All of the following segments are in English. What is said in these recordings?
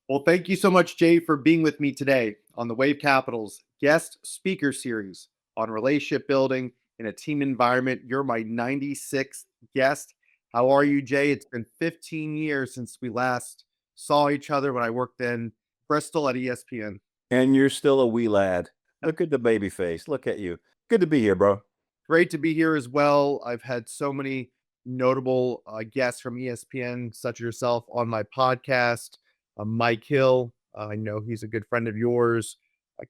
Well, thank you so much, Jay, for being with me today on the WaveCapital's guest speaker series on relationship building in a team environment. You're my 96th guest. How are you, Jay? It's been 15 years since we last saw each other when I worked in Bristol at ESPN. And you're still a wee lad. Look at the baby face. Look at you. Good to be here, bro. Great to be here as well. I've had so many notable guests from ESPN, such as yourself, on my podcast. Mike Hill, I know he's a good friend of yours.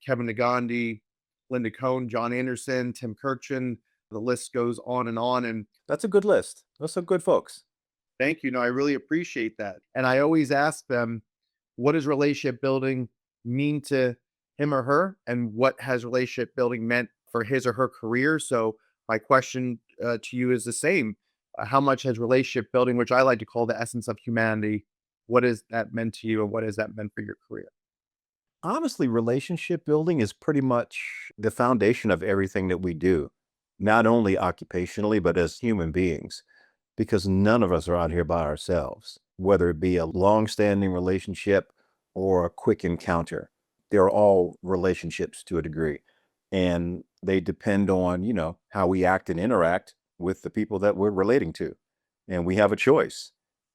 Kevin Nagandi, Linda Cohn, John Anderson, Tim Kirchin. The list goes on and on. And That's a good list. Those are good folks. thank you. No, I really appreciate that. And I always ask them, what does relationship building mean to him or her? And what has relationship building meant for his or her career? So my question to you is the same. How much has relationship building, which I like to call the essence of humanity, what has that meant to you and what has that meant for your career? Honestly, relationship building is pretty much the foundation of everything that we do, not only occupationally, but as human beings, because none of us are out here by ourselves, whether it be a long-standing relationship or a quick encounter. They're all relationships to a degree, and they depend on, how we act and interact with the people that we're relating to. And we have a choice.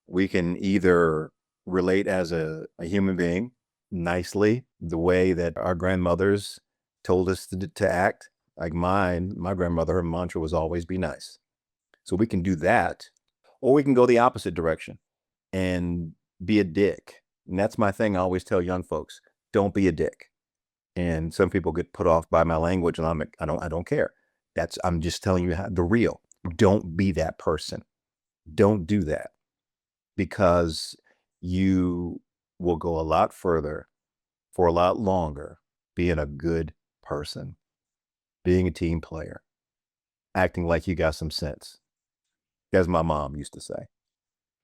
We can either relate as a human being nicely, the way that our grandmothers told us to act. Like my grandmother, her mantra was always be nice. So we can do that, or we can go the opposite direction and be a dick. And that's my thing. I always tell young folks, don't be a dick. And some people get put off by my language, and I don't care. I'm just telling you the real. Don't be that person. Don't do that, because you will go a lot further for a lot longer being a good person, being a team player, acting like you got some sense, as my mom used to say.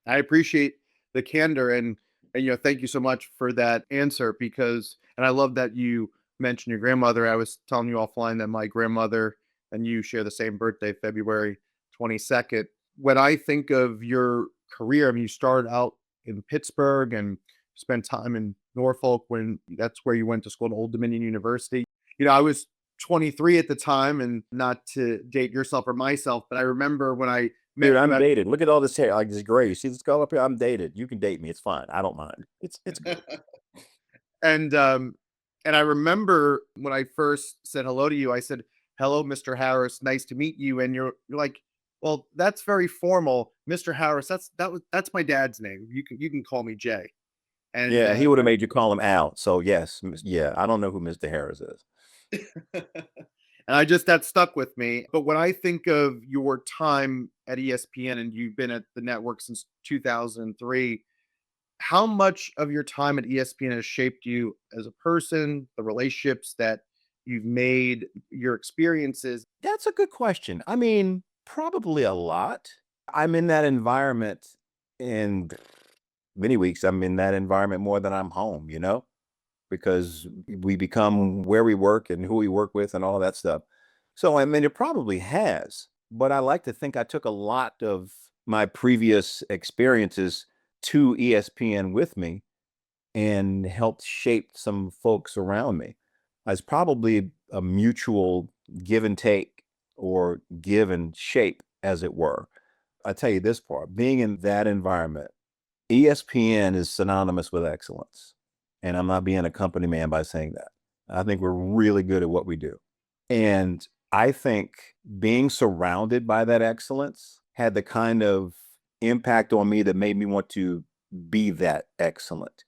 I appreciate the candor and thank you so much for that answer because and I love that you mentioned your grandmother. I was telling you offline that my grandmother and you share the same birthday, February 22nd. When I think of your career, I mean, you started out in Pittsburgh and spent time in Norfolk when that's where you went to school at Old Dominion University. I was 23 at the time, and not to date yourself or myself, but I remember when I met Dude, you I'm at dated. Look at all this hair, like this gray. You see this color up here? I'm dated. You can date me. It's fine. I don't mind. It's good. and and I remember when I first said hello to you, I said, "Hello, Mr. Harris. Nice to meet you." And you're like, "Well, that's very formal, Mr. Harris. That's my dad's name. You can call me Jay." And Yeah, he would have made you call him Al. So yes, yeah. I don't know who Mr. Harris is. and I just that stuck with me. But when I think of your time at ESPN and you've been at the network since 2003, how much of your time at ESPN has shaped you as a person, the relationships that you've made, your experiences? That's a good question. I mean, probably a lot. I'm in that environment in many weeks. I'm in that environment more than I'm home, because we become where we work and who we work with and all that stuff. So, I mean, it probably has, but I like to think I took a lot of my previous experiences to ESPN with me and helped shape some folks around me. It's probably a mutual give and take, or give and shape, as it were. I tell you this part, being in that environment, ESPN is synonymous with excellence. And I'm not being a company man by saying that. I think we're really good at what we do. And I think being surrounded by that excellence had the kind of impact on me that made me want to be that excellent.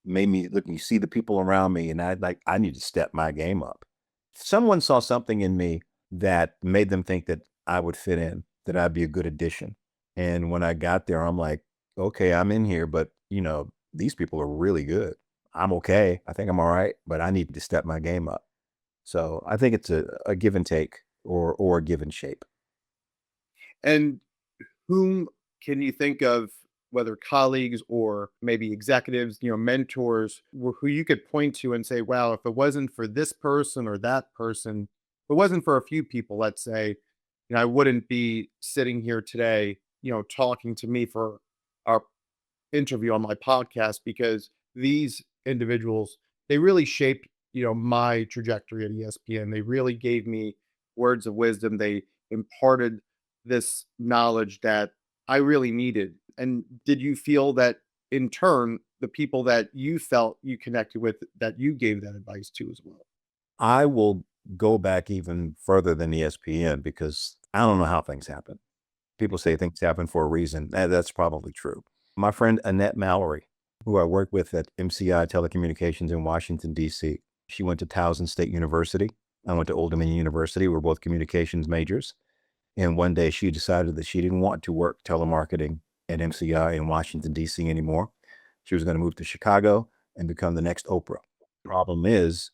Made me look and see the people around me, and I need to step my game up. Someone saw something in me that made them think that I would fit in, that I'd be a good addition. And when I got there, I'm like, okay, I'm in here, but these people are really good. I'm okay. I think I'm all right, but I need to step my game up. So I think it's a give and take, or a give and shape. And whom can you think of, whether colleagues or maybe executives, mentors, who you could point to and say, wow, if it wasn't for this person or that person, if it wasn't for a few people, let's say, I wouldn't be sitting here today, talking to me for our interview on my podcast because these individuals, they really shaped, my trajectory at ESPN. They really gave me words of wisdom. They imparted this knowledge that I really needed. And did you feel that in turn, the people that you felt you connected with, that you gave that advice to as well? I will go back even further than ESPN because I don't know how things happen. People say things happen for a reason. That's probably true. My friend Annette Mallory, who I work with at MCI Telecommunications in Washington, D.C., she went to Towson State University. I went to Old Dominion University. We're both communications majors. And one day she decided that she didn't want to work telemarketing at MCI in Washington, D.C. anymore. She was going to move to Chicago and become the next Oprah. Problem is,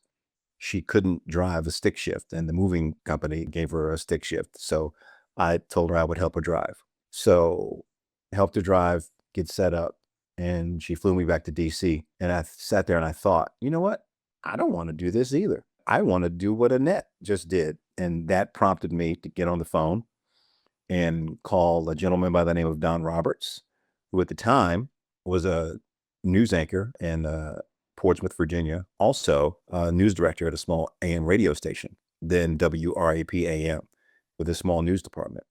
she couldn't drive a stick shift, and the moving company gave her a stick shift. So I told her I would help her drive. So helped her drive, get set up, and she flew me back to DC. And I sat there and I thought, you know what? I don't want to do this either. I want to do what Annette just did. And that prompted me to get on the phone and call a gentleman by the name of Don Roberts, who at the time was a news anchor in Portsmouth, Virginia, also a news director at a small AM radio station, then WRAP AM, with a small news department.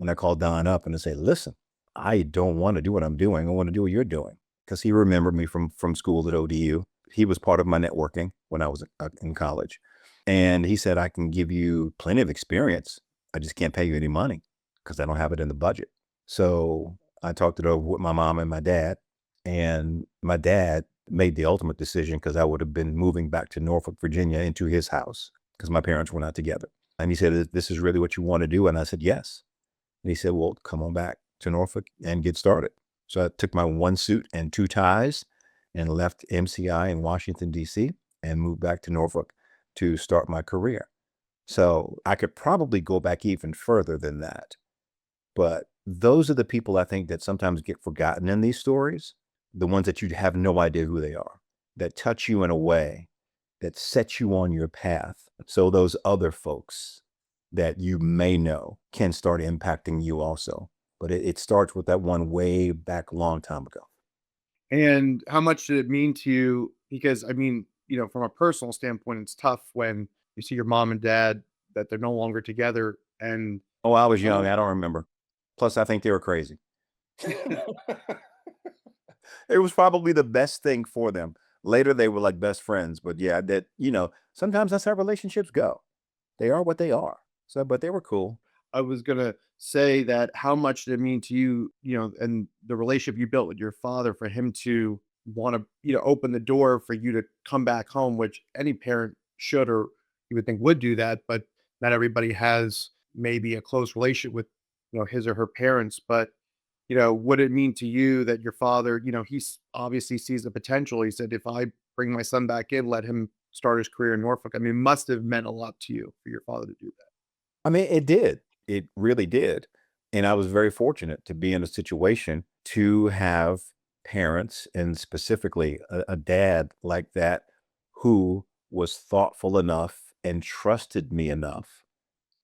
And I called Don up and I said, listen, I don't want to do what I'm doing. I want to do what you're doing. Because he remembered me from school at ODU. He was part of my networking when I was in college. And he said, I can give you plenty of experience. I just can't pay you any money because I don't have it in the budget. So I talked it over with my mom and my dad. And my dad made the ultimate decision because I would have been moving back to Norfolk, Virginia into his house because my parents were not together. And he said, this is really what you want to do? And I said, yes. And he said, well, come on back to Norfolk and get started. So I took my one suit and two ties and left MCI in Washington, D.C. and moved back to Norfolk to start my career. So I could probably go back even further than that. But those are the people I think that sometimes get forgotten in these stories, the ones that you have no idea who they are, that touch you in a way that sets you on your path. So those other folks that you may know can start impacting you also. But it starts with that one way back a long time ago. And how much did it mean to you? Because I mean, from a personal standpoint, it's tough when you see your mom and dad that they're no longer together. And Oh, I was young. oh, I don't remember. Plus, I think they were crazy. It was probably the best thing for them. Later, they were like best friends. But yeah, sometimes that's how relationships go. They are what they are. So, but they were cool. I was gonna say that how much did it mean to you, and the relationship you built with your father for him to want to, open the door for you to come back home, which any parent should or you would think would do that, but not everybody has maybe a close relationship with, his or her parents. But what it mean to you that your father, he's obviously sees the potential. He said, if I bring my son back in, let him start his career in Norfolk. I mean, it must have meant a lot to you for your father to do that. I mean, it did. It really did. And I was very fortunate to be in a situation to have parents and specifically a dad like that who was thoughtful enough and trusted me enough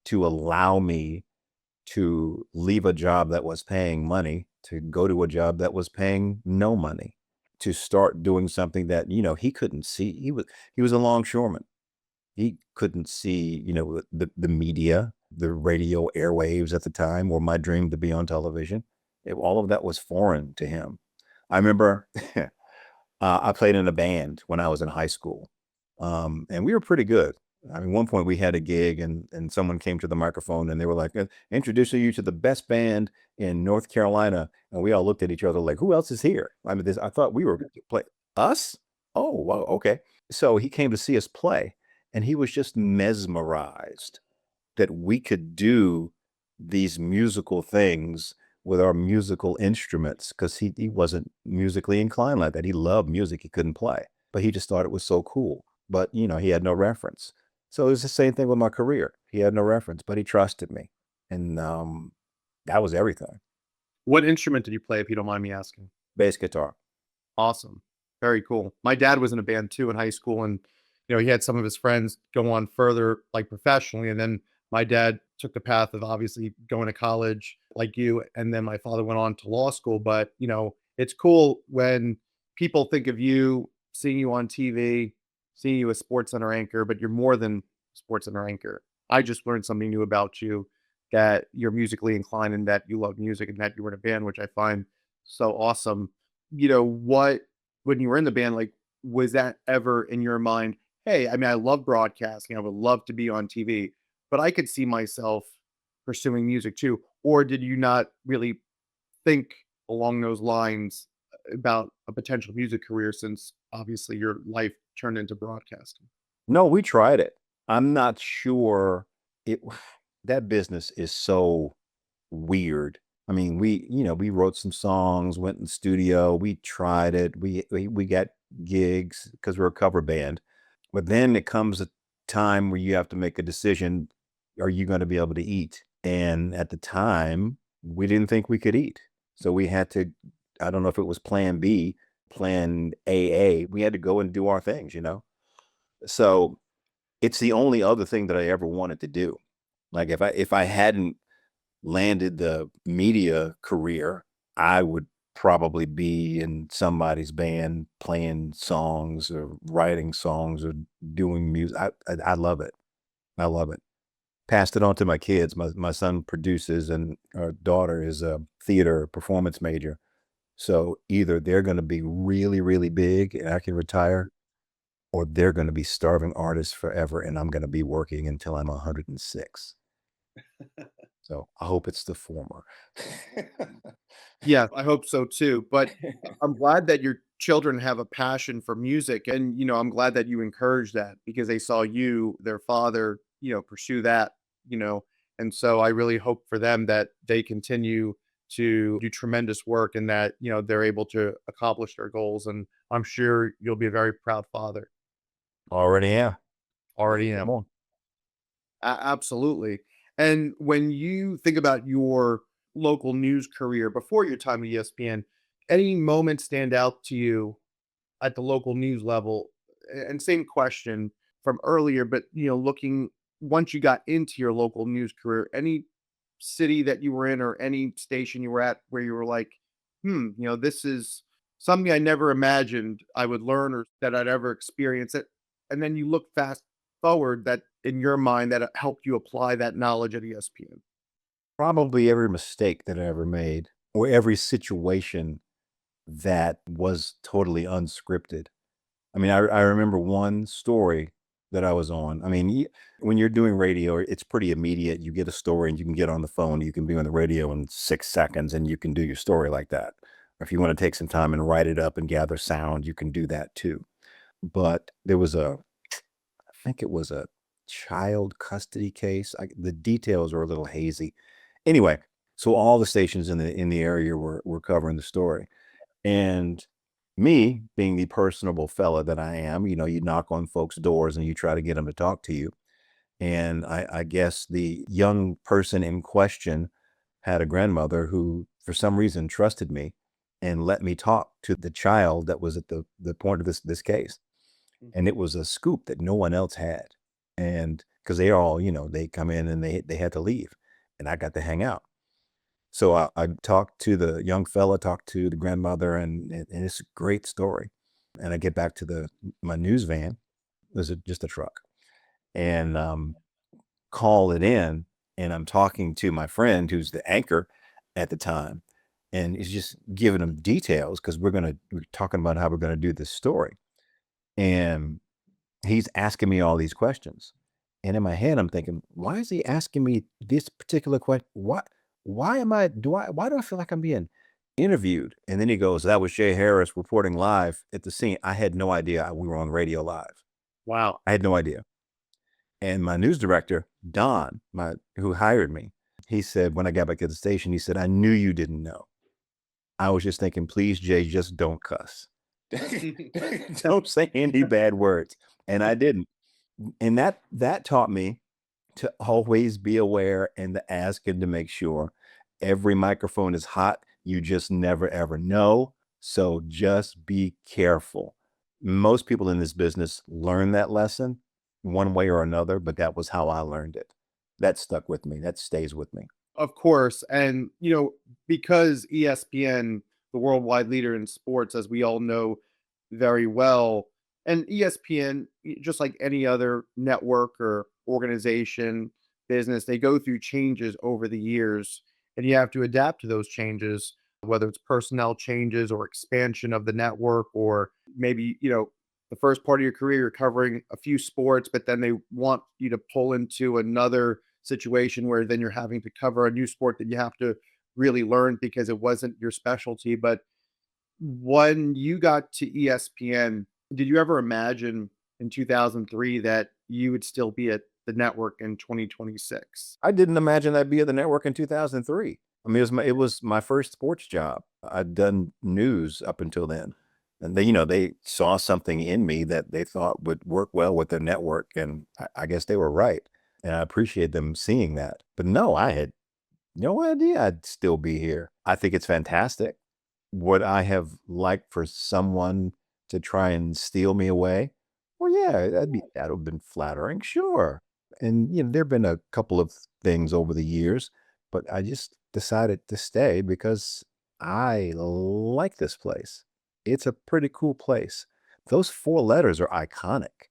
to allow me to leave a job that was paying money to go to a job that was paying no money, to start doing something that, he couldn't see. He was a longshoreman. He couldn't see, the media, the radio airwaves at the time, or my dream to be on television. All of that was foreign to him. I remember I played in a band when I was in high school, and we were pretty good. I mean, one point we had a gig, and someone came to the microphone, and they were like, "Introducing you to the best band in North Carolina," and we all looked at each other like, "Who else is here?" I mean, I thought we were going to play us. Oh, well, okay. So he came to see us play, and he was just mesmerized that we could do these musical things with our musical instruments because he wasn't musically inclined like that. He loved music. He couldn't play, but he just thought it was so cool. But, he had no reference. So it was the same thing with my career. He had no reference, but he trusted me. And that was everything. What instrument did you play, if you don't mind me asking? Bass guitar. Awesome. Very cool. My dad was in a band too in high school, and he had some of his friends go on further like professionally, and then my dad took the path of obviously going to college like you, and then my father went on to law school. But it's cool when people think of you, seeing you on TV, seeing you as Sports Center anchor, but you're more than Sports Center anchor. I just learned something new about you, that you're musically inclined and that you love music and that you were in a band, which I find so awesome. What, when you were in the band, like, was that ever in your mind? Hey, I mean, I love broadcasting. I would love to be on TV, but I could see myself pursuing music too. Or did you not really think along those lines about a potential music career, since obviously your life turned into broadcasting? No, we tried it. I'm not sure it that business is so weird. I mean, we wrote some songs, went in the studio, we tried it. We got gigs because we're a cover band. But then it comes a time where you have to make a decision, are you going to be able to eat? And at the time, we didn't think we could eat. So we had to, I don't know if it was plan B, plan AA. We had to go and do our things. So it's the only other thing that I ever wanted to do. Like if I hadn't landed the media career, I would probably be in somebody's band playing songs or writing songs or doing music. I love it. I love it. Passed it on to my kids. My son produces, and our daughter is a theater performance major. So either they're going to be really, really big and I can retire, or they're going to be starving artists forever and I'm going to be working until I'm 106. So I hope it's the former. Yeah, I hope so too. But I'm glad that your children have a passion for music. And, I'm glad that you encouraged that because they saw you, their father, pursue that, you know. And so I really hope for them that they continue to do tremendous work and that, they're able to accomplish their goals. And I'm sure you'll be a very proud father. Already am. Already Come am. on. Absolutely. And when you think about your local news career before your time at ESPN, any moments stand out to you at the local news level? And same question from earlier, but looking once you got into your local news career, any city that you were in or any station you were at where you were like, this is something I never imagined I would learn or that I'd ever experience it. And then you look fast forward that in your mind that it helped you apply that knowledge at ESPN. Probably every mistake that I ever made or every situation that was totally unscripted. I mean, I remember one story that I was on. I mean, when you're doing radio, it's pretty immediate. You get a story and you can get on the phone. You can be on the radio in 6 seconds and you can do your story like that. Or if you want to take some time and write it up and gather sound, you can do that too. But there was I think it was a child custody case. The details are a little hazy. Anyway, so all the stations in the area were covering the story. And me being the personable fella that I am, you knock on folks' doors and you try to get them to talk to you. And I guess the young person in question had a grandmother who, for some reason, trusted me and let me talk to the child that was at the point of this case. And Mhm. it was a scoop that no one else had. And because they all, they come in and they had to leave, and I got to hang out. So I talked to the young fella, talked to the grandmother, and it's a great story. And I get back to my news van. It was just a truck, and call it in, and I'm talking to my friend who's the anchor at the time, and he's just giving him details because we're talking about how we're gonna do this story, and he's asking me all these questions. And in my head, I'm thinking, why is he asking me this particular question? Why do I feel like I'm being interviewed? And then he goes, that was Shay Harris reporting live at the scene. I had no idea we were on radio live. Wow. I had no idea. And my news director, Don, who hired me, he said, when I got back to the station, he said, I knew you didn't know. I was just thinking, please, Jay, just don't cuss. Don't say any bad words. And I didn't. And that taught me to always be aware and to ask and to make sure every microphone is hot. You just never ever know. So just be careful. Most people in this business learn that lesson one way or another, but that was how I learned it. That stuck with me. That stays with me. Of course. And, because ESPN, the worldwide leader in sports, as we all know, very well. And ESPN, just like any other network or organization, business, they go through changes over the years, and you have to adapt to those changes, whether it's personnel changes or expansion of the network, or maybe, the first part of your career, you're covering a few sports, but then they want you to pull into another situation where then you're having to cover a new sport that you have to really learn because it wasn't your specialty. But when you got to ESPN, did you ever imagine in 2003 that you would still be at the network in 2026? I didn't imagine I'd be at the network in 2003. I mean, it was my first sports job. I'd done news up until then. And they saw something in me that they thought would work well with their network. And I guess they were right. And I appreciate them seeing that. But no, I had no idea I'd still be here. I think it's fantastic. Would I have liked for someone to try and steal me away? Well, yeah, that would have been flattering, sure. And there've been a couple of things over the years, but I just decided to stay because I like this place. It's a pretty cool place. Those four letters are iconic.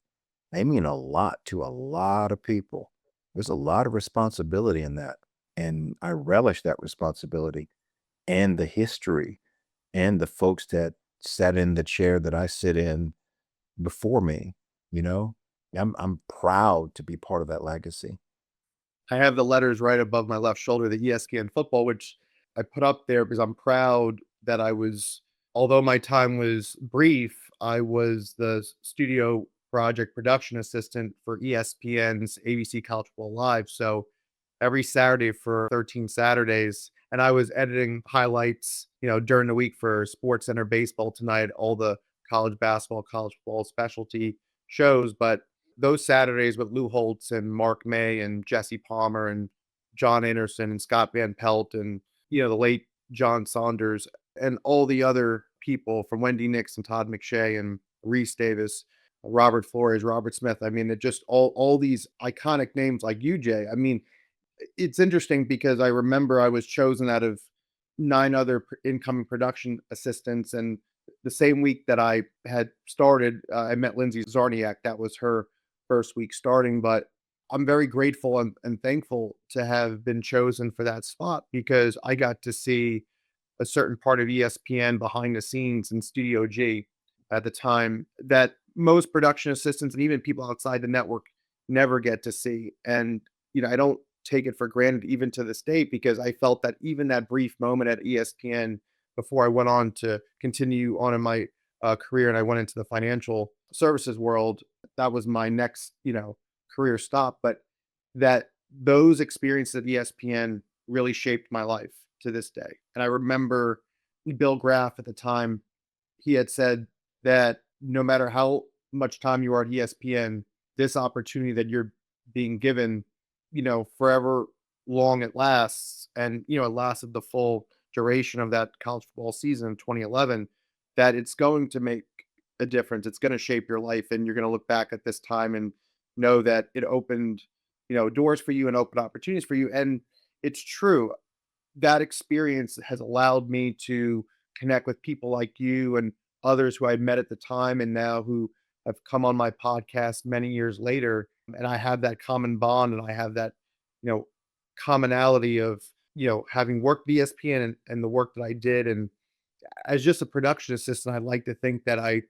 They mean a lot to a lot of people. There's a lot of responsibility in that, and I relish that responsibility and the history and the folks that sat in the chair that I sit in before me, you know? I'm proud to be part of that legacy. I have the letters right above my left shoulder, the ESPN football, which I put up there because I'm proud that although my time was brief, I was the studio project production assistant for ESPN's ABC College Football Live. So every Saturday for 13 Saturdays, and I was editing highlights, during the week for Sports Center Baseball Tonight, all the college basketball, college football specialty shows. But those Saturdays with Lou Holtz and Mark May and Jesse Palmer and John Anderson and Scott Van Pelt and, the late John Saunders and all the other people from Wendy Nix and Todd McShay and Reese Davis, Robert Flores, Robert Smith. I mean, it just all these iconic names like you, Jay. I mean, it's interesting because I remember I was chosen out of 9 other incoming production assistants, and the same week that I had started, I met Lindsay Zarniak. That was her first week starting, but I'm very grateful and thankful to have been chosen for that spot because I got to see a certain part of ESPN behind the scenes in Studio G at the time that most production assistants and even people outside the network never get to see. And, I don't take it for granted even to this day because I felt that even that brief moment at ESPN before I went on to continue on in my career and I went into the financial services world, that was my next, career stop. But that those experiences at ESPN really shaped my life to this day. And I remember Bill Graff at the time, he had said that no matter how much time you are at ESPN, this opportunity that you're being given, forever long it lasts. And, it lasted the full duration of that college football season in 2011, that it's going to make a difference. It's going to shape your life. And you're going to look back at this time and know that it opened, doors for you and opened opportunities for you. And it's true. That experience has allowed me to connect with people like you and others who I met at the time and now who have come on my podcast many years later. And I have that common bond and I have that, you know, commonality of, having worked at ESPN and the work that I did. And as just a production assistant, I like to think that I,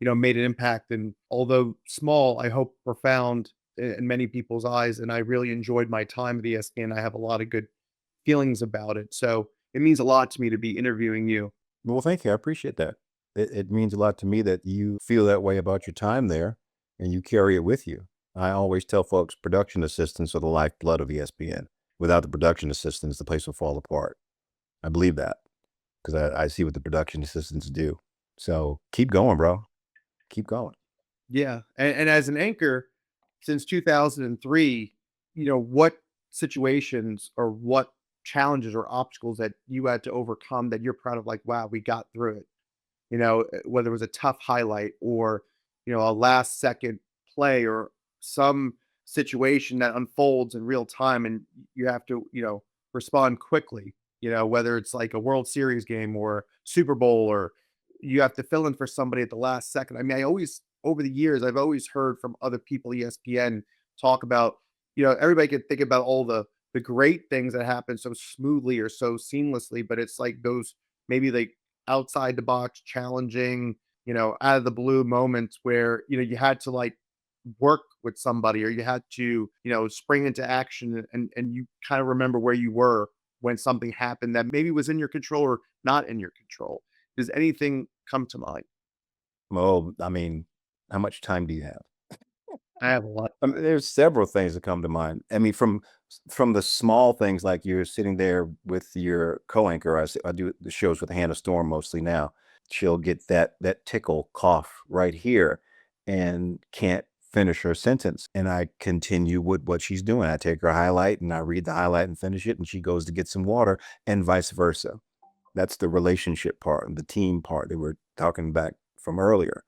made an impact. And although small, I hope profound in many people's eyes. And I really enjoyed my time at ESPN. I have a lot of good feelings about it. So it means a lot to me to be interviewing you. Well, thank you. I appreciate that. It means a lot to me that you feel that way about your time there and you carry it with you. I always tell folks production assistants are the lifeblood of ESPN. Without the production assistants, the place will fall apart. I believe that because I see what the production assistants do. So keep going, bro. Keep going. Yeah. And as an anchor since 2003, what situations or what challenges or obstacles that you had to overcome that you're proud of, like, wow, we got through it, whether it was a tough highlight or, a last second play or some situation that unfolds in real time and you have to, respond quickly, whether it's like a World Series game or Super Bowl or you have to fill in for somebody at the last second. I mean, I always, over the years, I've always heard from other people, ESPN, talk about, everybody can think about all the great things that happen so smoothly or so seamlessly, but it's like those maybe like outside the box, challenging, out of the blue moments where, you had to like work with somebody, or you had to, spring into action, and you kind of remember where you were when something happened that maybe was in your control or not in your control. Does anything come to mind? Well, I mean, how much time do you have? I have a lot. There's several things that come to mind. I mean, from the small things like you're sitting there with your co-anchor. I do the shows with Hannah Storm mostly now. She'll get that tickle cough right here, and can't finish her sentence. And I continue with what she's doing. I take her highlight and I read the highlight and finish it, and she goes to get some water, and vice versa. That's the relationship part and the team part that we're talking back from earlier.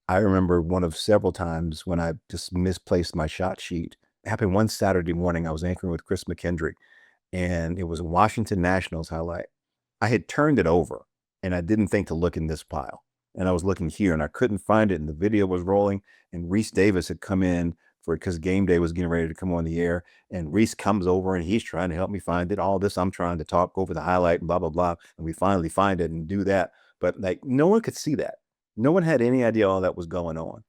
I remember one of several times when I just misplaced my shot sheet. It happened one Saturday morning. I was anchoring with Chris McKendrick, and it was a Washington Nationals highlight. I had turned it over, and I didn't think to look in this pile. And I was looking here, and I couldn't find it, and the video was rolling, and Reese Davis had come in for because game day was getting ready to come on the air, and Reese comes over, and he's trying to help me find it. All this, I'm trying to talk over the highlight and blah, blah, blah, and we finally find it and do that. But, like, no one could see that. No one had any idea all that was going on,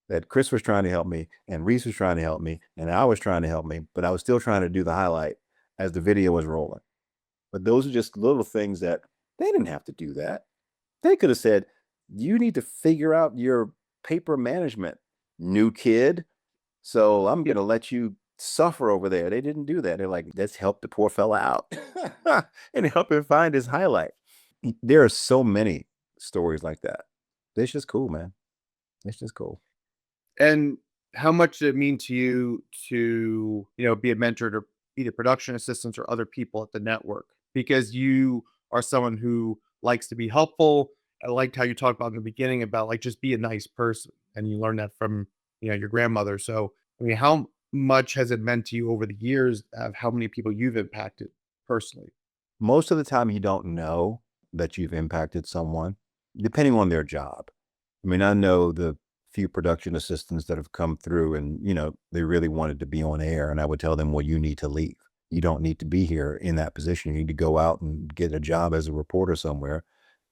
that Chris was trying to help me, and Reese was trying to help me, and I was trying to help me, but I was still trying to do the highlight as the video was rolling. But those are just little things that they didn't have to do that. They could have said, "You need to figure out your paper management, new kid. So I'm Yeah. going to let you suffer over there." They didn't do that. They're like, "Let's help the poor fella out and help him find his highlight." There are so many stories like that. It's just cool, man. It's just cool. And how much did it mean to you to, be a mentor to either production assistants or other people at the network? Because you are someone who likes to be helpful. I liked how you talked about in the beginning about like just be a nice person. And you learned that from, your grandmother. So, I mean, how much has it meant to you over the years of how many people you've impacted personally? Most of the time, you don't know that you've impacted someone, depending on their job. I mean, I know the few production assistants that have come through and, they really wanted to be on air. And I would tell them, well, you need to leave. You don't need to be here in that position. You need to go out and get a job as a reporter somewhere,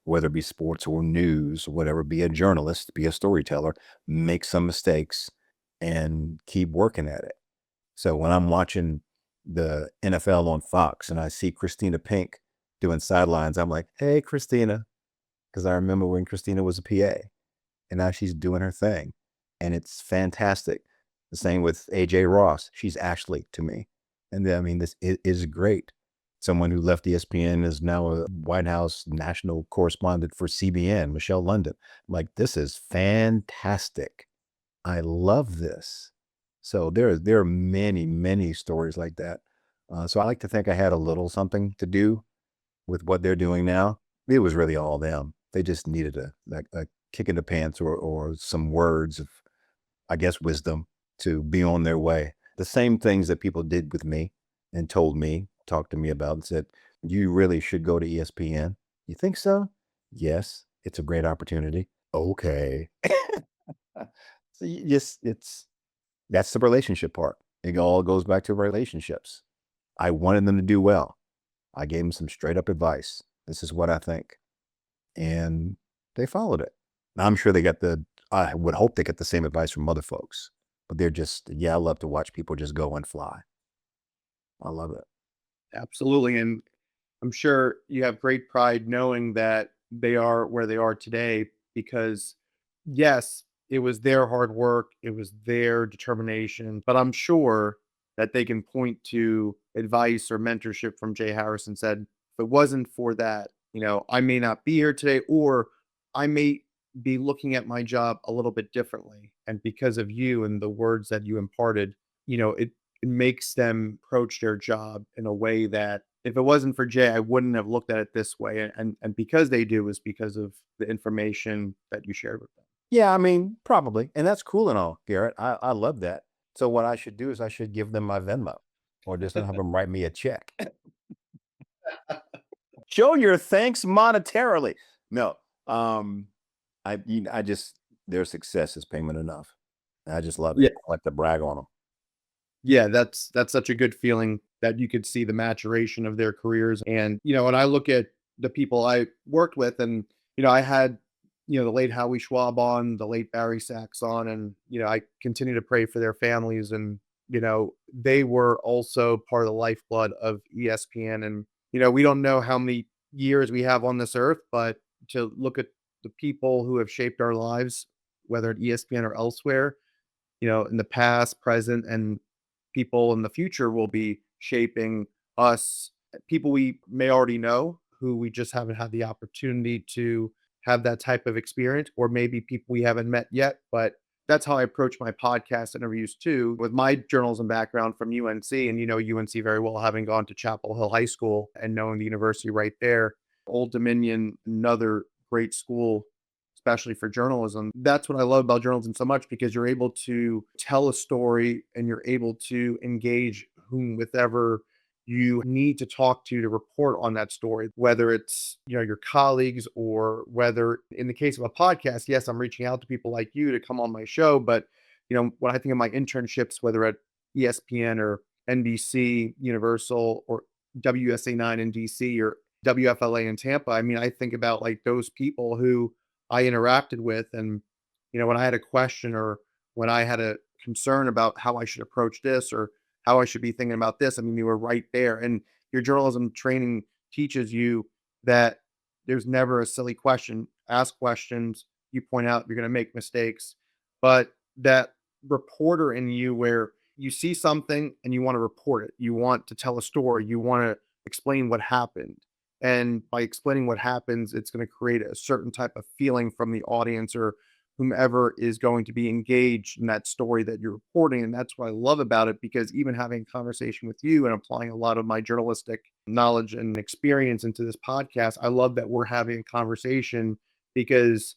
whether it be sports or news or whatever, be a journalist, be a storyteller, make some mistakes and keep working at it. So when I'm watching the NFL on Fox and I see Christina Pink doing sidelines, I'm like, hey, Christina, because I remember when Christina was a PA, and now she's doing her thing, and it's fantastic. The same with AJ Ross. She's Ashley to me. And then, I mean, this is great. Someone who left ESPN is now a White House national correspondent for CBN, Michelle London. Like, this is fantastic. I love this. So there are many, many stories like that. So I like to think I had a little something to do with what they're doing now. It was really all them. They just needed a kick in the pants or some words of, I guess, wisdom to be on their way. The same things that people did with me and told me, talked to me about, and said, you really should go to ESPN. You think so? Yes, it's a great opportunity. Okay. So just that's the relationship part. It all goes back to relationships. I wanted them to do well. I gave them some straight up advice. This is what I think. And they followed it. Now, I'm sure I would hope they get the same advice from other folks, but they're just, yeah, I love to watch people just go and fly. I love it. Absolutely. And I'm sure you have great pride knowing that they are where they are today because, yes, it was their hard work, it was their determination, but I'm sure that they can point to advice or mentorship from Jay Harrison said, if it wasn't for that, I may not be here today, or I may be looking at my job a little bit differently. And because of you and the words that you imparted, it makes them approach their job in a way that if it wasn't for Jay, I wouldn't have looked at it this way. And because they do is because of the information that you shared with them. Yeah, I mean, probably. And that's cool and all, Garrett. I love that. So what I should do is I should give them my Venmo or just have them write me a check. Show your thanks monetarily. No, Um, I just their success is payment enough. I just love it. Yeah. I like to brag on them. Yeah, that's such a good feeling that you could see the maturation of their careers. And, when I look at the people I worked with and, I had, the late Howie Schwab on, the late Barry Sachs on, and, I continue to pray for their families. And, they were also part of the lifeblood of ESPN. And, we don't know how many years we have on this earth, but to look at the people who have shaped our lives, whether at ESPN or elsewhere, in the past, present, and people in the future will be shaping us. People we may already know who we just haven't had the opportunity to have that type of experience, or maybe people we haven't met yet. But that's how I approach my podcast interviews too, with my journalism background from UNC, and UNC very well, having gone to Chapel Hill High School and knowing the university right there. Old Dominion, another great school, especially for journalism. That's what I love about journalism so much, because you're able to tell a story and you're able to engage whomever you need to talk to report on that story, whether it's, your colleagues, or whether in the case of a podcast, yes, I'm reaching out to people like you to come on my show. But, when I think of my internships, whether at ESPN or NBC, Universal, or WSA9 in DC, or WFLA in Tampa, I mean, I think about like those people who I interacted with. And, when I had a question, or when I had a concern about how I should approach this, or how I should be thinking about this, I mean, you were right there. And your journalism training teaches you that there's never a silly question. Ask questions, you point out you're going to make mistakes, but that reporter in you, where you see something and you want to report it, you want to tell a story, you want to explain what happened. And by explaining what happens, it's going to create a certain type of feeling from the audience, or whomever is going to be engaged in that story that you're reporting. And that's what I love about it, because even having a conversation with you and applying a lot of my journalistic knowledge and experience into this podcast, I love that we're having a conversation, because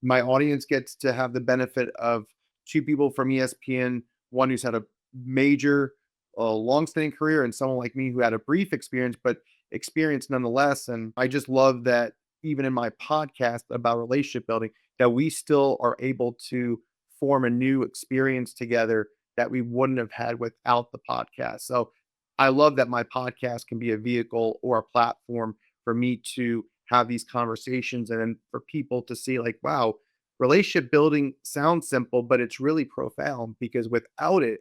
my audience gets to have the benefit of two people from ESPN, one who's had a major, long-standing career, and someone like me who had a brief experience, but experience nonetheless. And I just love that even in my podcast about relationship building, that we still are able to form a new experience together that we wouldn't have had without the podcast. So I love that my podcast can be a vehicle or a platform for me to have these conversations, and then for people to see like, wow, relationship building sounds simple, but it's really profound, because without it,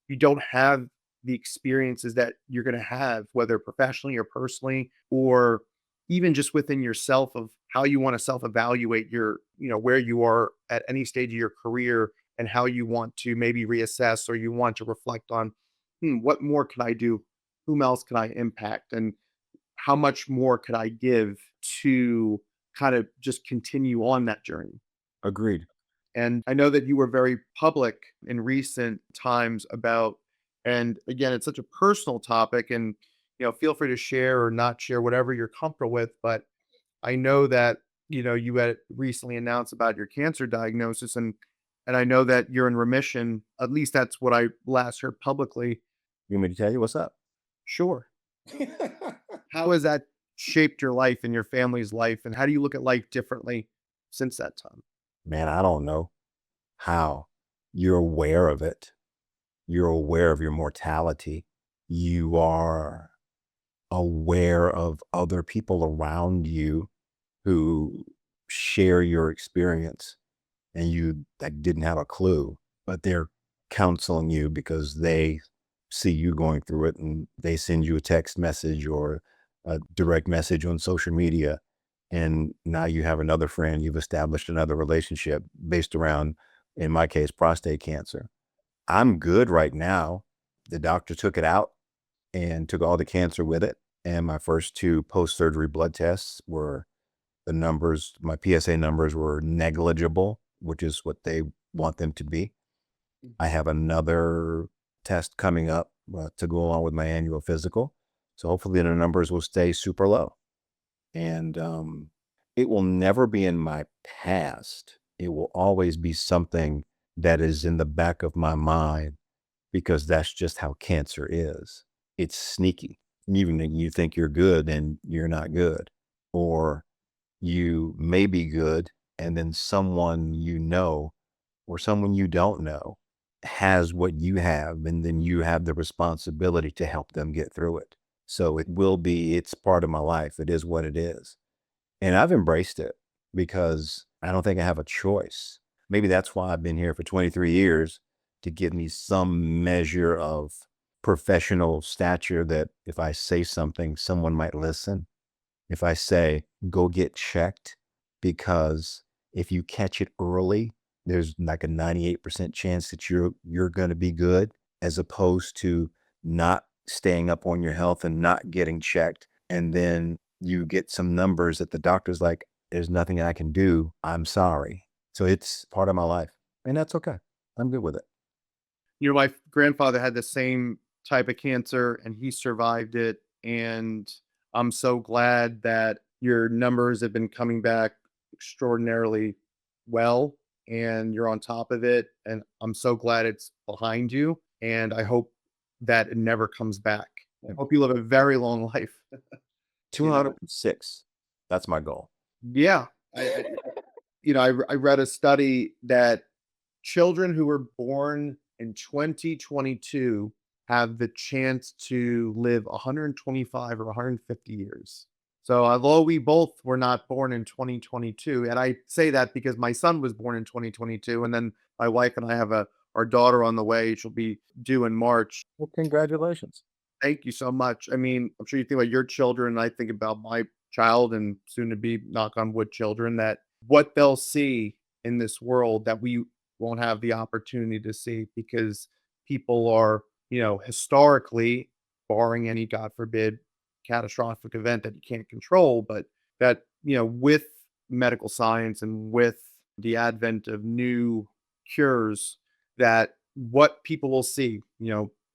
you don't have the experiences that you're going to have, whether professionally or personally, or even just within yourself, of how you want to self evaluate your, where you are at any stage of your career, and how you want to maybe reassess, or you want to reflect on, what more can I do? Whom else can I impact? And how much more could I give to kind of just continue on that journey? Agreed. And I know that you were very public in recent times about, and again, it's such a personal topic, and, feel free to share or not share whatever you're comfortable with. But I know that, you had recently announced about your cancer diagnosis, and I know that you're in remission. At least that's what I last heard publicly. You want me to tell you what's up? Sure. How has that shaped your life and your family's life? And how do you look at life differently since that time? Man, I don't know how. You're aware of it. You're aware of your mortality. You are aware of other people around you who share your experience, and you like didn't have a clue, but they're counseling you because they see you going through it, and they send you a text message or a direct message on social media. And now you have another friend, you've established another relationship based around, in my case, prostate cancer. I'm good right now. The doctor took it out and took all the cancer with it. And my first two post-surgery blood tests were, the numbers, my PSA numbers were negligible, which is what they want them to be. I have another test coming up to go along with my annual physical. So hopefully the numbers will stay super low. And it will never be in my past. It will always be something that is in the back of my mind, because that's just how cancer is. It's sneaky. Even when you think you're good and you're not good, or you may be good, and then someone you know or someone you don't know has what you have, and then you have the responsibility to help them get through it. So it's part of my life. It is what it is. And I've embraced it because I don't think I have a choice. Maybe that's why I've been here for 23 years, to give me some measure of professional stature, that if I say something, someone might listen. If I say, go get checked, because if you catch it early, there's like a 98% chance that you're going to be good, as opposed to not staying up on your health and not getting checked. And then you get some numbers that the doctor's like, there's nothing I can do. I'm sorry. So it's part of my life, and that's okay. I'm good with it. My grandfather had the same type of cancer and he survived it. And I'm so glad that your numbers have been coming back extraordinarily well and you're on top of it. And I'm so glad it's behind you. And I hope that it never comes back. I hope you live a very long life. You know, 206. That's my goal. yeah. I read a study that children who were born in 2022 have the chance to live 125 or 150 years. So, although we both were not born in 2022, and I say that because my son was born in 2022, and then my wife and I have our daughter on the way. She'll be due in March. Well, congratulations. Thank you so much. I mean, I'm sure you think about your children, and I think about my child and soon to be, knock on wood, children, that what they'll see in this world that we won't have the opportunity to see because people are, historically, barring any, God forbid, catastrophic event that you can't control, but that, with medical science and with the advent of new cures, that what people will see,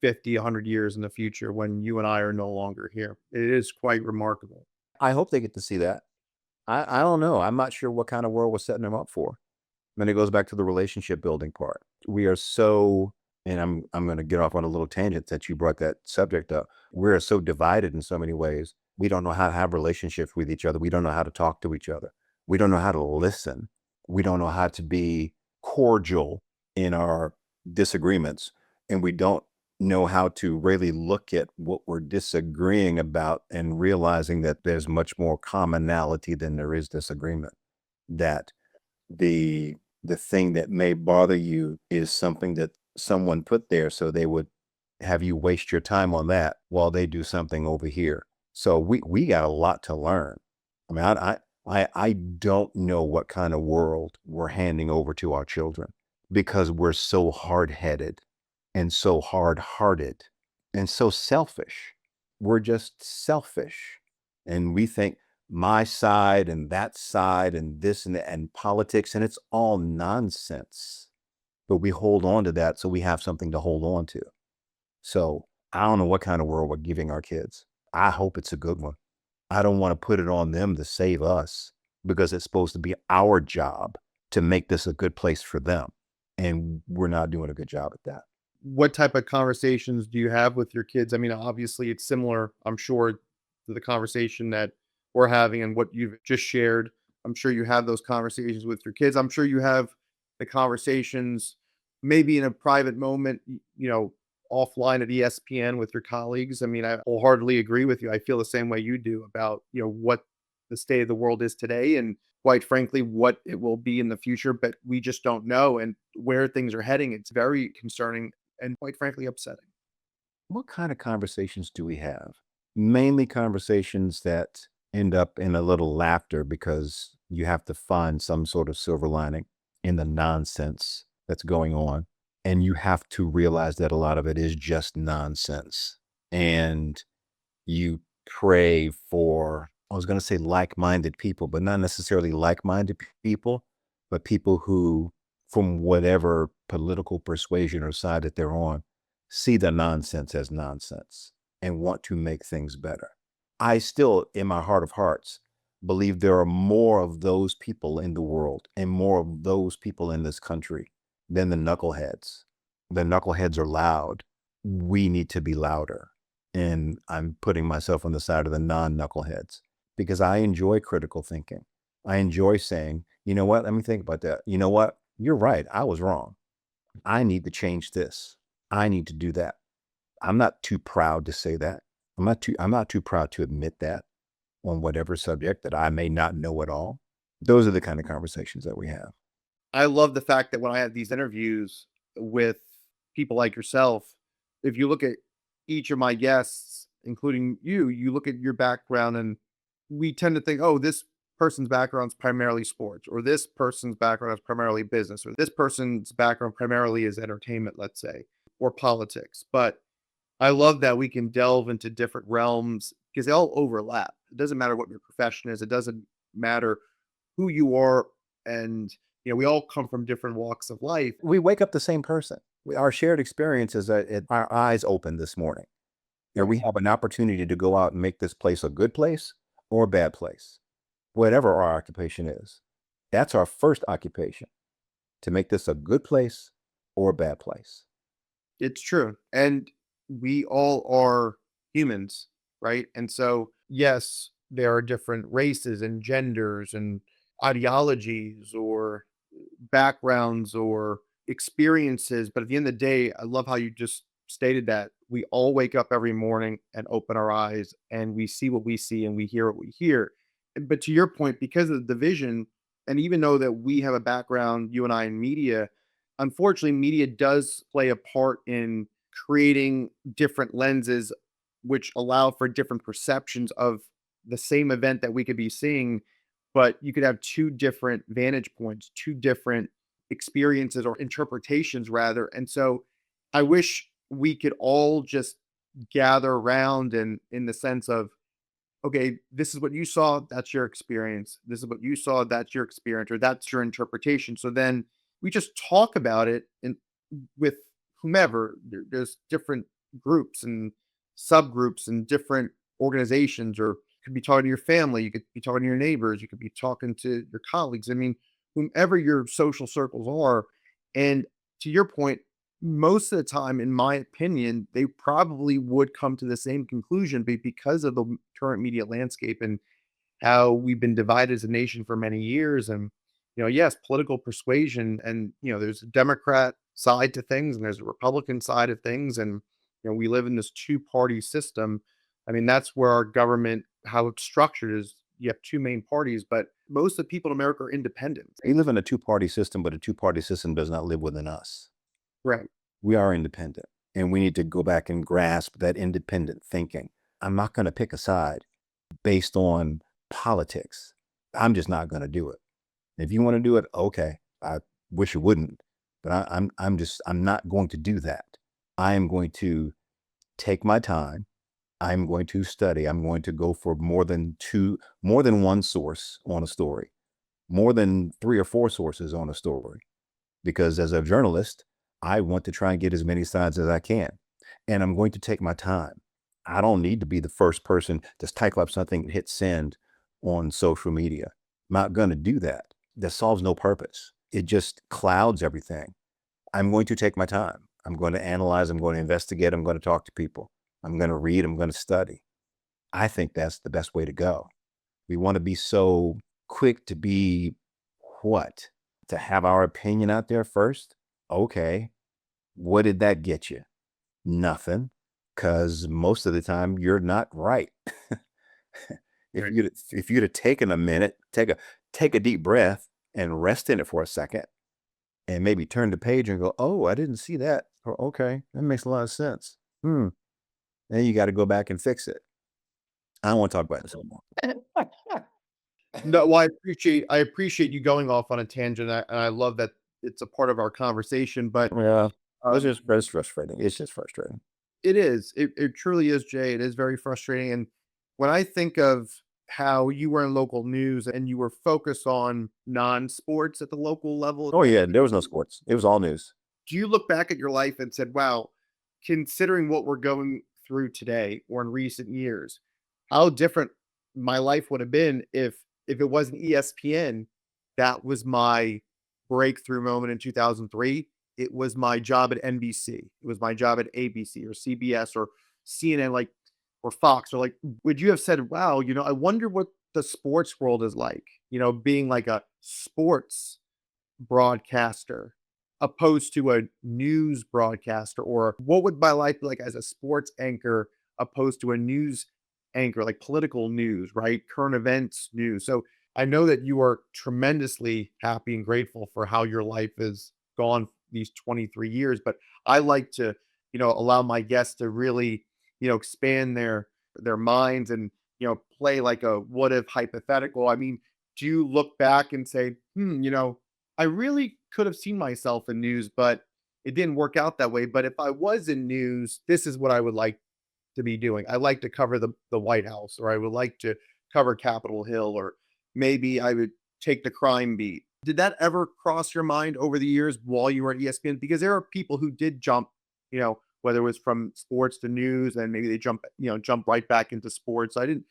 50, 100 years in the future when you and I are no longer here. It is quite remarkable. I hope they get to see that. I don't know. I'm not sure what kind of world we're setting them up for. Then it goes back to the relationship building part. We are so, and I'm going to get off on a little tangent that you brought that subject up. We're so divided in so many ways. We don't know how to have relationships with each other. We don't know how to talk to each other. We don't know how to listen. We don't know how to be cordial in our disagreements. And we don't know how to really look at what we're disagreeing about and realizing that there's much more commonality than there is disagreement. That the thing that may bother you is something that someone put there, so they would have you waste your time on that while they do something over here. So we got a lot to learn. I mean, I don't know what kind of world we're handing over to our children, because we're so hard-headed and so hard-hearted and so selfish. We're just selfish, and we think my side and that side and this and that and politics, and it's all nonsense. But we hold on to that so we have something to hold on to. So I don't know what kind of world we're giving our kids. I hope it's a good one. I don't want to put it on them to save us, because it's supposed to be our job to make this a good place for them. And we're not doing a good job at that. What type of conversations do you have with your kids? I mean, obviously, it's similar, I'm sure, to the conversation that we're having and what you've just shared. I'm sure you have those conversations with your kids. I'm sure you have the conversations maybe in a private moment, offline at ESPN with your colleagues. I mean, I wholeheartedly agree with you. I feel the same way you do about, what the state of the world is today and quite frankly, what it will be in the future, but we just don't know. And where things are heading, it's very concerning and quite frankly upsetting. What kind of conversations do we have? Mainly conversations that end up in a little laughter, because you have to find some sort of silver lining in the nonsense that's going on. And you have to realize that a lot of it is just nonsense. And you pray for, I was going to say like-minded people, but not necessarily like-minded people, but people who, from whatever political persuasion or side that they're on, see the nonsense as nonsense and want to make things better. I still, in my heart of hearts, believe there are more of those people in the world and more of those people in this country than the knuckleheads. The knuckleheads are loud. We need to be louder. And I'm putting myself on the side of the non-knuckleheads, because I enjoy critical thinking. I enjoy saying, you know what, let me think about that. You know what, you're right, I was wrong. I need to change this. I need to do that. I'm not too proud to say that. I'm not too proud to admit that on whatever subject that I may not know at all. Those are the kind of conversations that we have. I love the fact that when I have these interviews with people like yourself, if you look at each of my guests, including you, you look at your background and we tend to think, oh, this person's background is primarily sports, or this person's background is primarily business, or this person's background primarily is entertainment, let's say, or politics. But I love that we can delve into different realms because they all overlap. It doesn't matter what your profession is. It doesn't matter who you are. And, we all come from different walks of life. We wake up the same person. Our shared experience is that our eyes opened this morning. And we have an opportunity to go out and make this place a good place or a bad place, whatever our occupation is. That's our first occupation, to make this a good place or a bad place. It's true. And we all are humans, right? And so, yes, there are different races and genders and ideologies or backgrounds or experiences. But at the end of the day, I love how you just stated that we all wake up every morning and open our eyes and we see what we see and we hear what we hear. But to your point, because of the division, and even though that we have a background, you and I, in media, unfortunately, media does play a part in creating different lenses, which allow for different perceptions of the same event that we could be seeing. But you could have two different vantage points, two different experiences or interpretations, rather. And so I wish we could all just gather around and in the sense of, okay, this is what you saw, that's your experience. This is what you saw, that's your experience, or that's your interpretation. So then we just talk about it and with whomever. There's different groups and subgroups and different organizations, or you could be talking to your family, you could be talking to your neighbors, you could be talking to your colleagues. I mean, whomever your social circles are. And to your point, most of the time, in my opinion, they probably would come to the same conclusion because of the current media landscape and how we've been divided as a nation for many years. And, yes, political persuasion. And, there's a Democrat side to things and there's a Republican side of things. And, we live in this two-party system. I mean, that's where our government, how it's structured is you have two main parties, but most of the people in America are independent. We live in a two-party system, but a two-party system does not live within us. Right. We are independent, and we need to go back and grasp that independent thinking. I'm not going to pick a side based on politics. I'm just not going to do it. If you want to do it, okay. I wish you wouldn't, but I'm not going to do that. I am going to take my time. I'm going to study. I'm going to go for more than one source on a story, more than 3 or 4 sources on a story, because as a journalist, I want to try and get as many sides as I can. And I'm going to take my time. I don't need to be the first person to type up something and hit send on social media. I'm not going to do that. That solves no purpose. It just clouds everything. I'm going to take my time. I'm going to analyze. I'm going to investigate. I'm going to talk to people. I'm going to read. I'm going to study. I think that's the best way to go. We want to be so quick to be what? To have our opinion out there first? Okay. What did that get you? Nothing. Because most of the time you're not right. If you'd have taken a minute, take a deep breath and rest in it for a second and maybe turn the page and go, oh, I didn't see that. Or, okay, that makes a lot of sense. Then you got to go back and fix it. I don't want to talk about this anymore. No, well, I appreciate you going off on a tangent. And I love that it's a part of our conversation, but Yeah, um, it's frustrating. It's just frustrating. it is. It truly is, Jay. It is very frustrating. And when I think of how you were in local news and you were focused on non-sports at the local level, Oh yeah, there was no sports. It was all news. do you look back at your life and said, wow, considering what we're going through today or in recent years, how different my life would have been if it wasn't ESPN, that was my breakthrough moment in 2003. It was my job at NBC. It was my job at ABC or CBS or CNN, or Fox, or would you have said, wow, I wonder what the sports world is like? being like a sports broadcaster opposed to a news broadcaster? Or what would my life be like as a sports anchor opposed to a news anchor, like political news, right? Current events news. So I know that you are tremendously happy and grateful for how your life has gone these 23 years, but I like to, allow my guests to really, expand their minds and, play like a what if hypothetical. I mean, do you look back and say, I really could have seen myself in news, but it didn't work out that way. But if I was in news, this is what I would like to be doing. I like to cover the White House, or I would like to cover Capitol Hill, or maybe I would take the crime beat. Did that ever cross your mind over the years while you were at ESPN? Because there are people who did jump, whether it was from sports to news, and maybe they jump right back into sports. I didn't,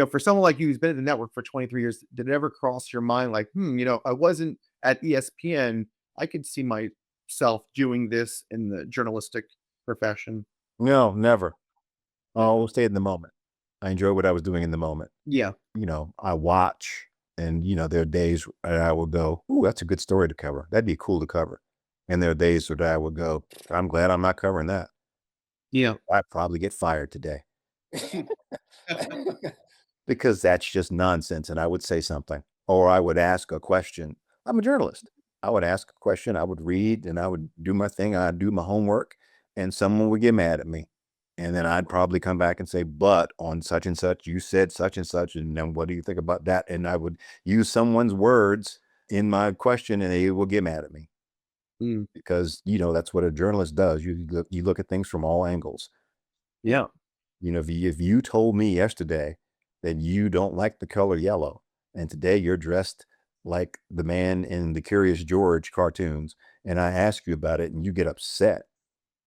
for someone like you who's been at the network for 23 years, did it ever cross your mind like, I wasn't at ESPN, I could see myself doing this in the journalistic profession? No, never. I'll stay in the moment. I enjoy what I was doing in the moment. Yeah. I watch, and there are days that I will go, "Ooh, that's a good story to cover. That'd be cool to cover." And there are days that I would go, "I'm glad I'm not covering that. Yeah. I'd probably get fired today." Because that's just nonsense, and I would say something, or I would ask a question. I'm a journalist. I would ask a question, I would read, and I would do my thing, I'd do my homework, and someone would get mad at me. And then I'd probably come back and say, "But on such and such, you said such and such, and then what do you think about that?" And I would use someone's words in my question, and they will get mad at me Mm, because, that's what a journalist does. You look at things from all angles. yeah. If you told me yesterday that you don't like the color yellow, and today you're dressed like the man in the Curious George cartoons, and I ask you about it and you get upset,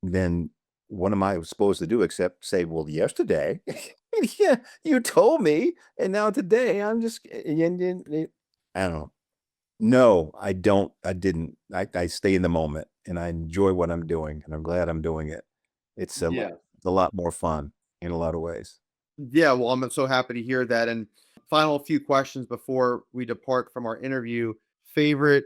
then what am I supposed to do except say, "Well, yesterday, yeah, you told me, and now today I'm just," I don't know. No, I don't. I didn't. I stay in the moment and I enjoy what I'm doing, and I'm glad I'm doing it. Yeah. It's a lot more fun in a lot of ways. Yeah, well, I'm so happy to hear that. And final few questions before we depart from our interview. Favorite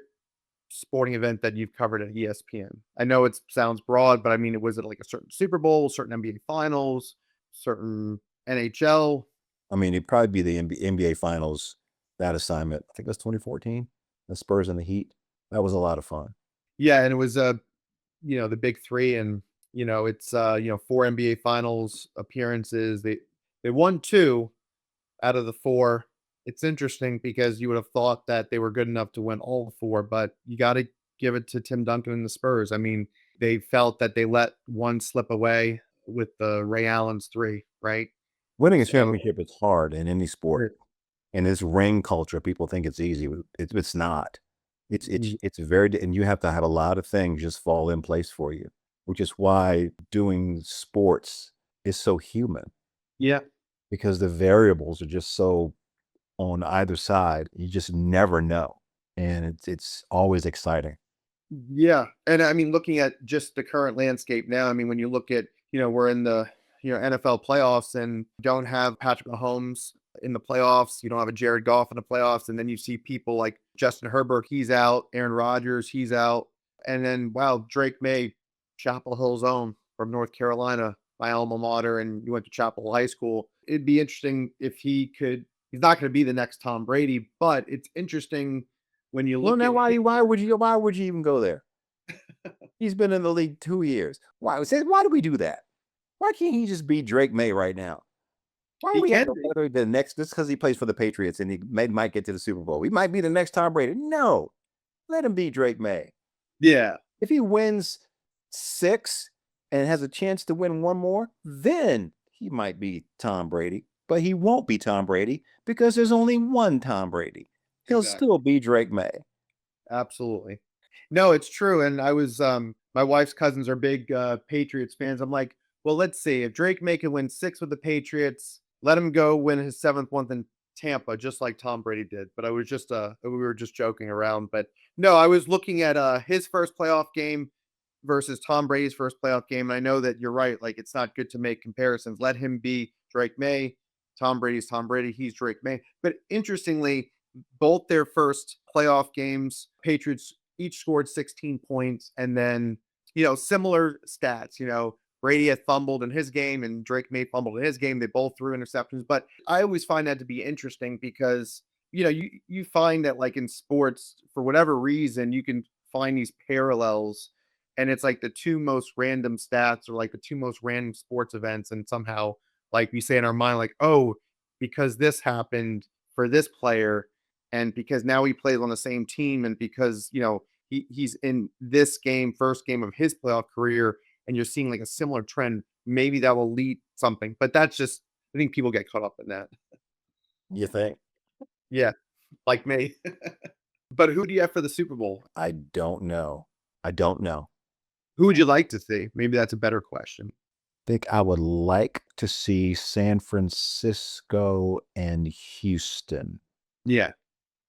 sporting event that you've covered at ESPN? I know it sounds broad, but I mean, was it like a certain Super Bowl, certain NBA Finals, certain NHL? I mean, it'd probably be the NBA Finals, that assignment. I think that's 2014, the Spurs and the Heat. That was a lot of fun. Yeah, and it was the big three, and it's four NBA Finals appearances. They won two out of the four. It's interesting because you would have thought that they were good enough to win all four, but you got to give it to Tim Duncan and the Spurs. I mean, they felt that they let one slip away with the Ray Allen's three, right? Winning a So, championship is hard in any sport. er, In this ring culture, people think it's easy. It's not. mm, It's very, and you have to have a lot of things just fall in place for you, which is why doing sports is so human, yeah, because the variables are just so on either side. You just never know, and it's always exciting. yeah. And I mean, looking at just the current landscape now, I mean, when you look at, we're in the, NFL playoffs and don't have Patrick Mahomes in the playoffs, you don't have a Jared Goff in the playoffs. And then you see people like Justin Herbert, he's out, Aaron Rodgers, he's out. And then, wow, Drake May, Chapel Hill's own from North Carolina, my alma mater, and you went to Chapel Hill High School. It'd be interesting if he's not going to be the next Tom Brady, but it's interesting when you Well, look now at why would you even go there? He's been in the league 2 years. Why do we do that? Why can't he just be Drake May right now? Why do he we have can to be. wait the next just because he plays for the Patriots and might get to the Super Bowl? He might be the next Tom Brady. No, let him be Drake May. Yeah. If he wins 6 and has a chance to win one more, then he might be Tom Brady. But he won't be Tom Brady because there's only one Tom Brady. He'll Exactly. still be Drake May. Absolutely. No, it's true, and I was, my wife's cousins are big, Patriots fans. I'm like, "Well, let's see, if Drake May can win 6 with the Patriots, let him go win his 7th one in Tampa, just like Tom Brady did." But I was just, we were just joking around, but no, I was looking at, his first playoff game versus Tom Brady's first playoff game, and I know that you're right, like, it's not good to make comparisons. Let him be Drake May. Tom Brady's Tom Brady, he's Drake May. But interestingly, both their first playoff games, Patriots each scored 16 points, and then, similar stats. Brady had fumbled in his game and Drake May fumbled in his game. They both threw interceptions. But I always find that to be interesting because, you find that like in sports, for whatever reason, you can find these parallels, and it's like the two most random stats or like the two most random sports events. And somehow, like we say in our mind, like, oh, because this happened for this player, and because now he plays on the same team, and because he's in this game, first game of his playoff career, and you're seeing like a similar trend, maybe that will lead something. But that's just, I think people get caught up in that. You think? Yeah, like me. But who do you have for the Super Bowl? I don't know. I don't know. Who would you like to see? Maybe that's a better question. Think I would like to see San Francisco and Houston. Yeah,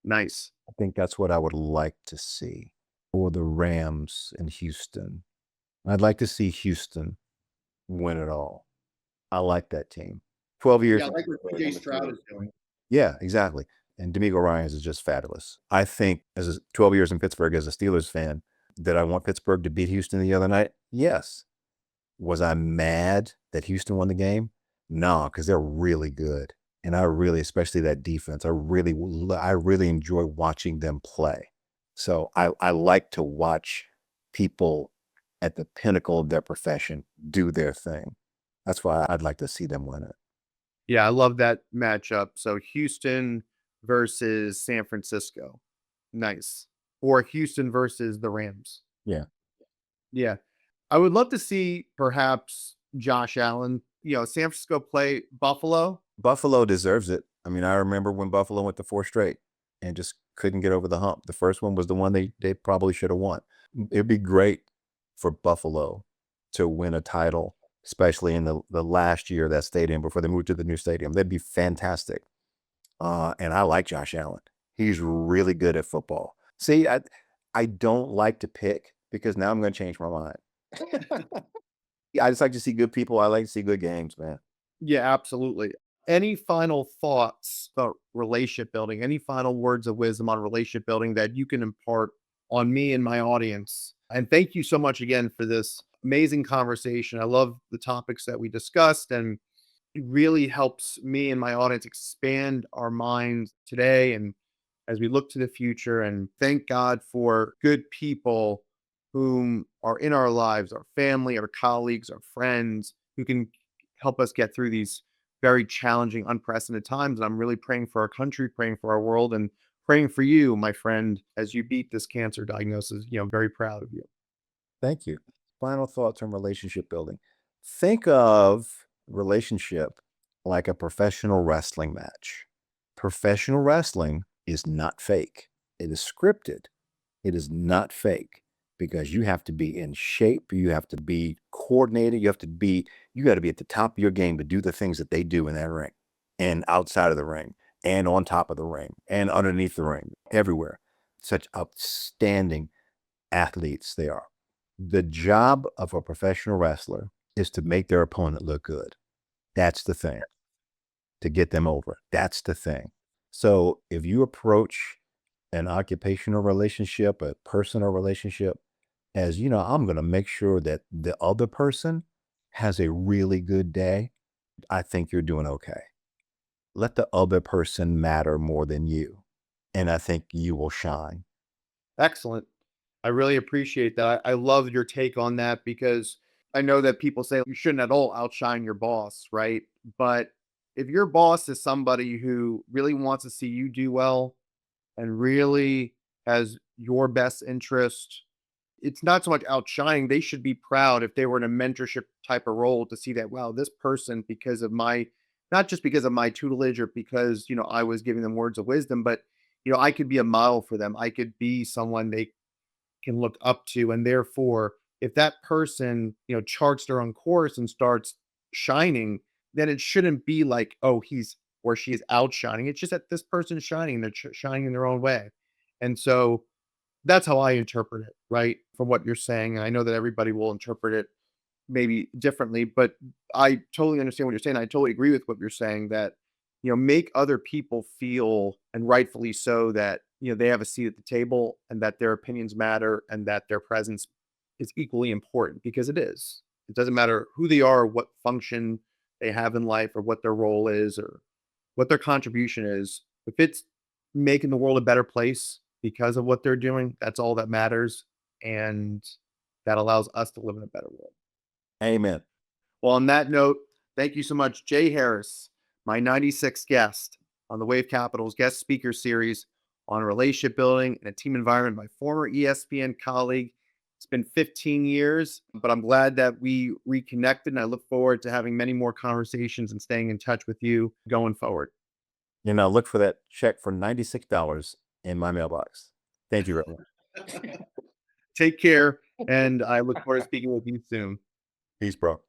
nice. I think that's what I would like to see. Or the Rams and Houston. I'd like to see Houston win it all. I like that team. 12 years. Yeah, I like what CJ Stroud is doing. Yeah, exactly. And D'Amico Ryans is just fabulous. I think as 12 years in Pittsburgh as a Steelers fan, did I want Pittsburgh to beat Houston the other night? Yes. Was I mad that Houston won the game? No, because they're really good. And I really, especially that defense, I really enjoy watching them play. So I like to watch people at the pinnacle of their profession do their thing. That's why I'd like to see them win it. Yeah, I love that matchup. So Houston versus San Francisco. Nice. Or Houston versus the Rams. Yeah. Yeah. I would love to see perhaps Josh Allen, San Francisco play Buffalo. Buffalo deserves it. I mean, I remember when Buffalo went to 4 straight and just couldn't get over the hump. The first one was the one they probably should have won. It'd be great for Buffalo to win a title, especially in the last year of that stadium before they moved to the new stadium. That'd be fantastic. And I like Josh Allen. He's really good at football. See, I don't like to pick because now I'm going to change my mind. I just like to see good people. I like to see good games, man. Yeah, absolutely. Any final thoughts about relationship building? Any final words of wisdom on relationship building that you can impart on me and my audience? And thank you so much again for this amazing conversation. I love the topics that we discussed, and it really helps me and my audience expand our minds today and as we look to the future. And thank God for good people whom are in our lives, our family, our colleagues, our friends, who can help us get through these very challenging, unprecedented times. And I'm really praying for our country, praying for our world, and praying for you, my friend, as you beat this cancer diagnosis. Very proud of you. Thank you. Final thoughts on relationship building. Think of relationship like a professional wrestling match. Professional wrestling is not fake. It is scripted. It is not fake because you have to be in shape. You have to be coordinated. You got to be at the top of your game to do the things that they do in that ring and outside of the ring and on top of the ring and underneath the ring, everywhere. Such outstanding athletes they are. The job of a professional wrestler is to make their opponent look good. That's the thing. To get them over. That's the thing. So if you approach an occupational relationship, a personal relationship, as I'm going to make sure that the other person has a really good day, I think you're doing okay. Let the other person matter more than you. And I think you will shine. Excellent. I really appreciate that. I love your take on that because I know that people say you shouldn't at all outshine your boss, right? But if your boss is somebody who really wants to see you do well and really has your best interest, it's not so much outshining. They should be proud if they were in a mentorship type of role to see that, wow, this person, because of not just because of my tutelage or because, I was giving them words of wisdom, but, I could be a model for them. I could be someone they can look up to. And therefore, if that person, charts their own course and starts shining, then it shouldn't be like, oh, he's or she is outshining. It's just that this person is shining and they're shining in their own way. And so that's how I interpret it, right? From what you're saying. And I know that everybody will interpret it maybe differently, but I totally understand what you're saying. I totally agree with what you're saying, that make other people feel, and rightfully so, that, they have a seat at the table and that their opinions matter and that their presence is equally important, because it is. It doesn't matter who they are, what function they have in life, or what their role is, or what their contribution is. If it's making the world a better place because of what they're doing, that's all that matters. And that allows us to live in a better world. Amen. Well, on that note, thank you so much, Jay Harris, my 96th guest on the WaveCapital's guest speaker series on relationship building and a team environment, my former ESPN colleague. It's been 15 years, but I'm glad that we reconnected, and I look forward to having many more conversations and staying in touch with you going forward. Look for that check for $96 in my mailbox. Thank you, Reverend. Take care, and I look forward to speaking with you soon. Peace, bro.